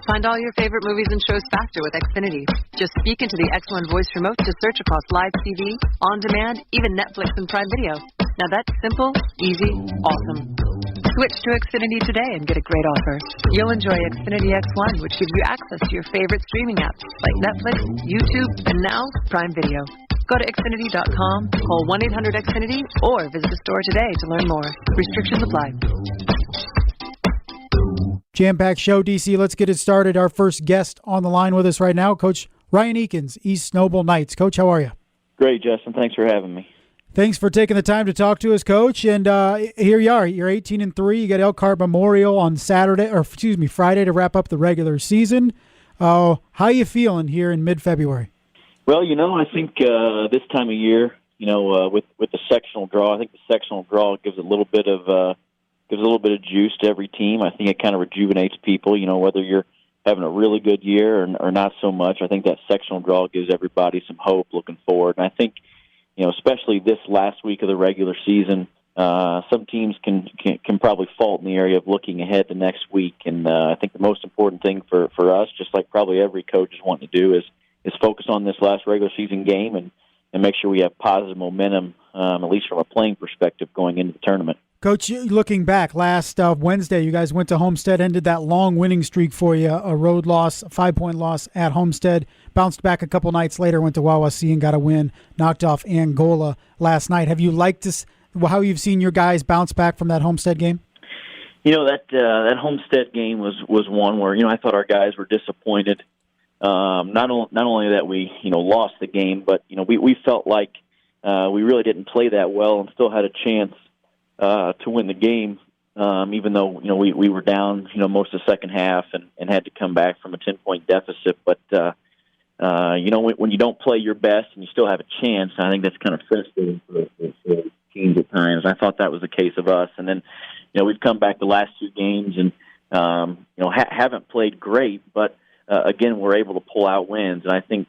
Find all your favorite movies and shows faster with Xfinity. Just speak into the X1 voice remote to search across live TV, on demand, even Netflix and Prime Video. Now that's simple, easy, awesome. Switch to Xfinity today and get a great offer. You'll enjoy Xfinity X1, which gives you access to your favorite streaming apps like Netflix, YouTube, and now Prime Video. Go to Xfinity.com, call 1-800-XFINITY, or visit the store today to learn more. Restrictions apply. Jam-packed show, DC. Let's get it started. Our first guest on the line with us right now, Coach Ryan Eakins, East Noble Knights. Coach, how are you? Great, Justin. Thanks for having me. Thanks for taking the time to talk to us, Coach. And here you are. You're 18-3. You got Elkhart Memorial on Friday to wrap up the regular season. How are you feeling here in mid-February? Well, I think this time of year, with the sectional draw, I think the sectional draw gives a little bit of juice to every team. I think it kind of rejuvenates people. Whether you're having a really good year or not so much, I think that sectional draw gives everybody some hope looking forward. And I think, especially this last week of the regular season, some teams can probably fault in the area of looking ahead to next week. And I think the most important thing for us, just like probably every coach is wanting to do, is focus on this last regular season game and make sure we have positive momentum, at least from a playing perspective, going into the tournament. Coach, looking back, last Wednesday, you guys went to Homestead, ended that long winning streak for you, a road loss, a 5-point loss at Homestead, bounced back a couple nights later, went to Wawasee and got a win, knocked off Angola last night. Have you liked this, how you've seen your guys bounce back from that Homestead game? That Homestead game was one where, I thought our guys were disappointed. Not only that we, lost the game, but, we felt like we really didn't play that well and still had a chance to win the game, even though, we were down, most of the second half and had to come back from a 10-point deficit. But, when you don't play your best and you still have a chance, I think that's kind of frustrating for teams at times. I thought that was the case of us. And then, we've come back the last two games and, haven't played great, but, again, we're able to pull out wins. And I think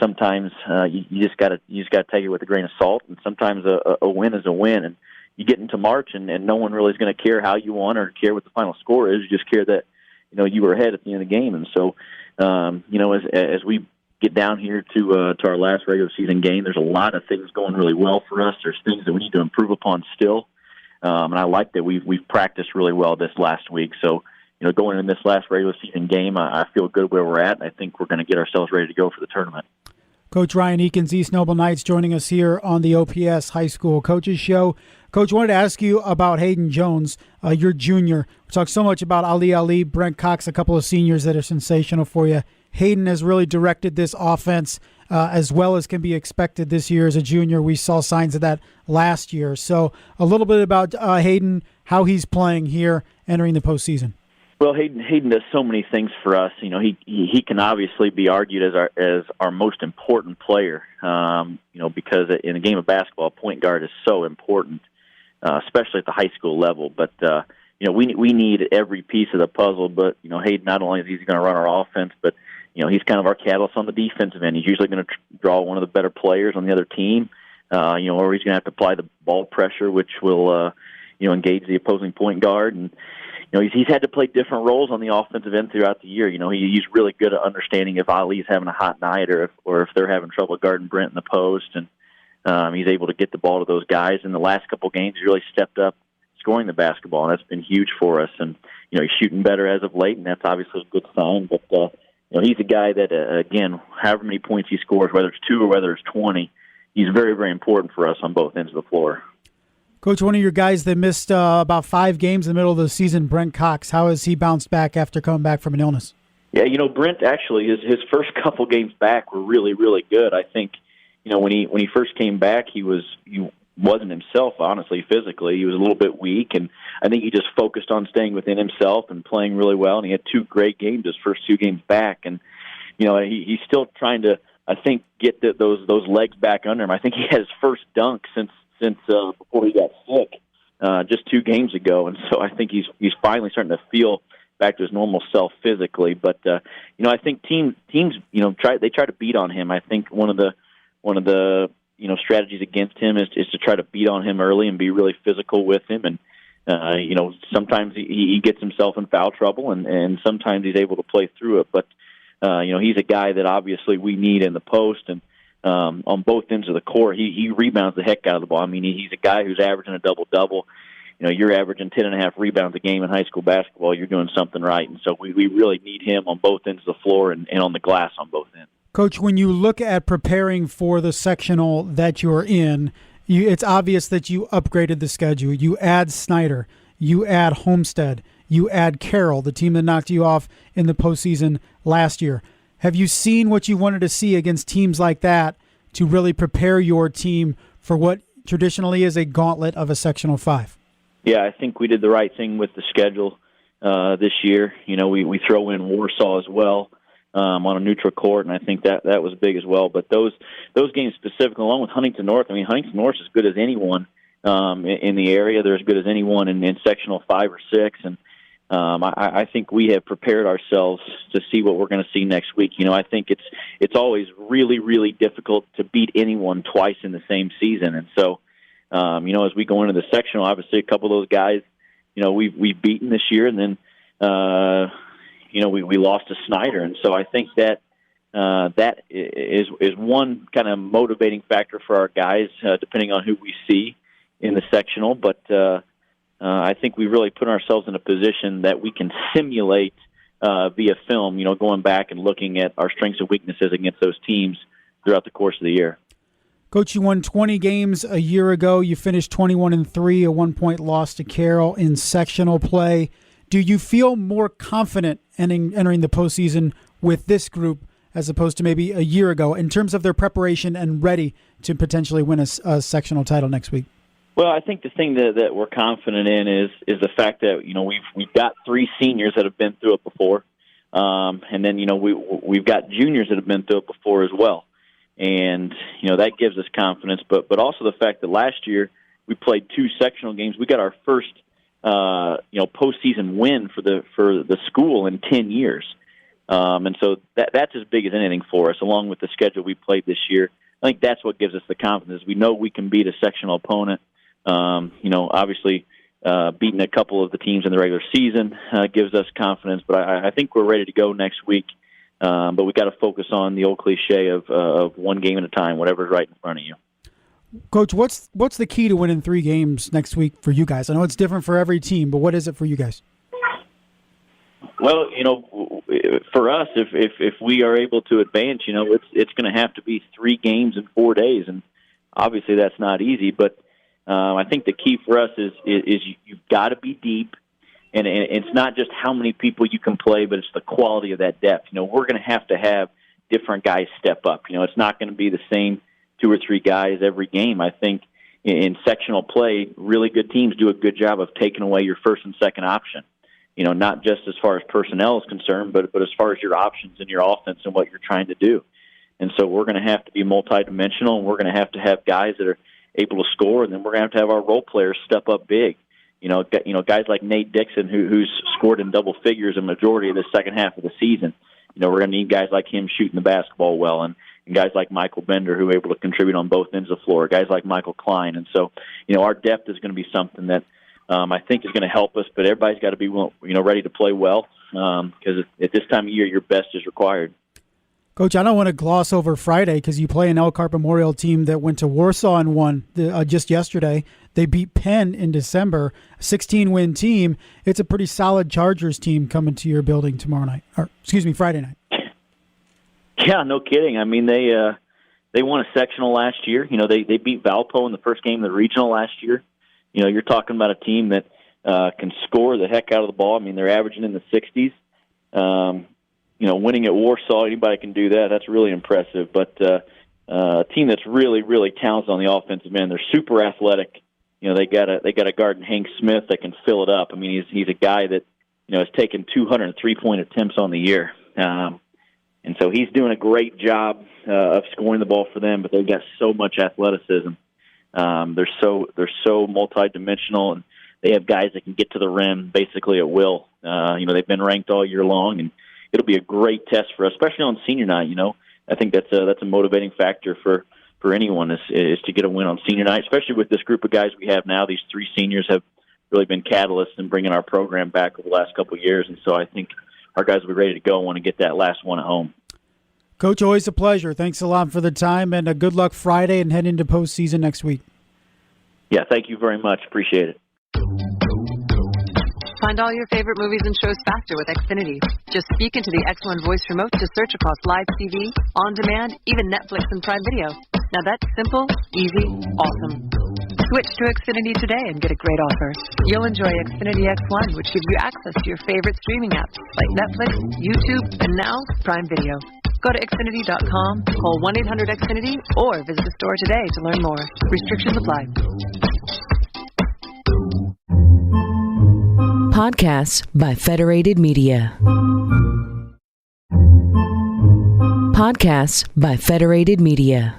sometimes you just got to take it with a grain of salt, and sometimes a win is a win. And you get into March, and no one really is going to care how you won or care what the final score is. You just care that you were ahead at the end of the game. And so, as we get down here to our last regular season game, there's a lot of things going really well for us. There's things that we need to improve upon still, and I like that we've practiced really well this last week. So, going into this last regular season game, I feel good where we're at, and I think we're going to get ourselves ready to go for the tournament. Coach Ryan Eakins, East Noble Knights, joining us here on the OPS High School Coaches Show. Coach, wanted to ask you about Hayden Jones, your junior. We talked so much about Ali, Brent Cox, a couple of seniors that are sensational for you. Hayden has really directed this offense as well as can be expected this year as a junior. We saw signs of that last year. So a little bit about Hayden, how he's playing here entering the postseason. Well, Hayden does so many things for us. He can obviously be argued as our most important player. Because in a game of basketball, point guard is so important, especially at the high school level. But we need every piece of the puzzle. But Hayden, not only is he going to run our offense, but he's kind of our catalyst on the defensive end. He's usually going to draw one of the better players on the other team. Or he's going to have to apply the ball pressure, which will engage the opposing point guard. And he's had to play different roles on the offensive end throughout the year. He's really good at understanding if Ali's having a hot night or if they're having trouble guarding Brent in the post, and he's able to get the ball to those guys. In the last couple of games, he really stepped up scoring the basketball, and that's been huge for us. And he's shooting better as of late, and that's obviously a good sign. But he's a guy that again, however many points he scores, whether it's 2 or whether it's 20, he's very, very important for us on both ends of the floor. Coach, one of your guys that missed about 5 games in the middle of the season, Brent Cox, how has he bounced back after coming back from an illness? Yeah, Brent actually, his first couple games back were really, really good. I think, when he first came back, he wasn't himself, honestly, physically. He was a little bit weak, and I think he just focused on staying within himself and playing really well, and he had 2 great games his first 2 games back. And, he's still trying to, I think, get those legs back under him. I think he had his first dunk since before he got sick, just 2 games ago, and so I think he's finally starting to feel back to his normal self physically. But I think teams try to beat on him. I think one of the strategies against him is to try to beat on him early and be really physical with him. And Sometimes he gets himself in foul trouble, and sometimes he's able to play through it. But he's a guy that obviously we need in the post, and on both ends of the court, he rebounds the heck out of the ball. I mean, he's a guy who's averaging a double-double. You're averaging 10.5 rebounds a game in high school basketball. You're doing something right. And so we really need him on both ends of the floor and on the glass on both ends. Coach, when you look at preparing for the sectional that you're in, it's obvious that you upgraded the schedule. You add Snyder. You add Homestead. You add Carroll, the team that knocked you off in the postseason last year. Have you seen what you wanted to see against teams like that to really prepare your team for what traditionally is a gauntlet of a sectional 5? Yeah, I think we did the right thing with the schedule this year. We throw in Warsaw as well on a neutral court, and I think that was big as well. But those games specifically, along with Huntington North, I mean, Huntington North is as good as anyone in the area. They're as good as anyone in sectional 5 or 6, and I think we have prepared ourselves to see what we're going to see next week. I think it's always really, really difficult to beat anyone twice in the same season, and so. As we go into the sectional, obviously a couple of those guys, we've beaten this year, and then, we lost to Snyder. And so I think that is one kind of motivating factor for our guys, depending on who we see in the sectional. But I think we really put ourselves in a position that we can simulate via film, going back and looking at our strengths and weaknesses against those teams throughout the course of the year. Coach, you won 20 games a year ago. You finished 21-3, a 1-point loss to Carroll in sectional play. Do you feel more confident entering the postseason with this group as opposed to maybe a year ago in terms of their preparation and ready to potentially win a sectional title next week? Well, I think the thing that we're confident in is the fact that we've got 3 seniors that have been through it before, and then we've got juniors that have been through it before as well. And, that gives us confidence, but also the fact that last year we played 2 sectional games. We got our first, postseason win for the school in 10 years. And so that's as big as anything for us, along with the schedule we played this year. I think that's what gives us the confidence. We know we can beat a sectional opponent. Obviously, beating a couple of the teams in the regular season gives us confidence, but I think we're ready to go next week. But we got to focus on the old cliche of one game at a time, whatever's right in front of you. Coach, what's the key to winning 3 games next week for you guys? I know it's different for every team, but what is it for you guys? Well, for us, if we are able to advance, it's going to have to be 3 games in 4 days, and obviously that's not easy. But I think the key for us is you've got to be deep. And it's not just how many people you can play, but it's the quality of that depth. We're going to have different guys step up. It's not going to be the same 2 or 3 guys every game. I think in sectional play, really good teams do a good job of taking away your first and second option. Not just as far as personnel is concerned, but as far as your options and your offense and what you're trying to do. And so we're going to have to be multidimensional, and we're going to have guys that are able to score, and then we're going to have our role players step up big. Guys like Nate Dixon, who's scored in double figures a majority of the second half of the season. We're going to need guys like him shooting the basketball well, and guys like Michael Bender who are able to contribute on both ends of the floor, guys like Michael Klein. And so, our depth is going to be something that I think is going to help us, but everybody's got to be ready to play well because at this time of year, your best is required. Coach, I don't want to gloss over Friday because you play an Elkhart Memorial team that went to Warsaw and won just yesterday. They beat Penn in December, a 16-win team. It's a pretty solid Chargers team coming to your building Friday night. Yeah, no kidding. I mean, they won a sectional last year. They beat Valpo in the first game of the regional last year. You're talking about a team that can score the heck out of the ball. I mean, they're averaging in the 60s. Winning at Warsaw, anybody can do that. That's really impressive. But a team that's really, really talented on the offensive end. They're super athletic. They got a guard in Hank Smith that can fill it up. I mean, he's a guy that has taken 200 3-point attempts on the year, and so he's doing a great job of scoring the ball for them. But they've got so much athleticism. They're so multidimensional, and they have guys that can get to the rim basically at will. They've been ranked all year long, and it'll be a great test for us, especially on senior night. I think that's a motivating factor for anyone is to get a win on senior night, especially with this group of guys we have now. These 3 seniors have really been catalysts in bringing our program back over the last couple of years. And so I think our guys will be ready to go and want to get that last one at home. Coach, always a pleasure. Thanks a lot for the time, and good luck Friday and head into postseason next week. Yeah, thank you very much. Appreciate it. Find all your favorite movies and shows faster with Xfinity. Just speak into the X1 voice remote to search across live TV, on demand, even Netflix and Prime Video. Now that's simple, easy, awesome. Switch to Xfinity today and get a great offer. You'll enjoy Xfinity X1, which gives you access to your favorite streaming apps like Netflix, YouTube, and now Prime Video. Go to Xfinity.com, call 1-800-XFINITY, or visit the store today to learn more. Restrictions apply. Podcasts by Federated Media. Podcasts by Federated Media.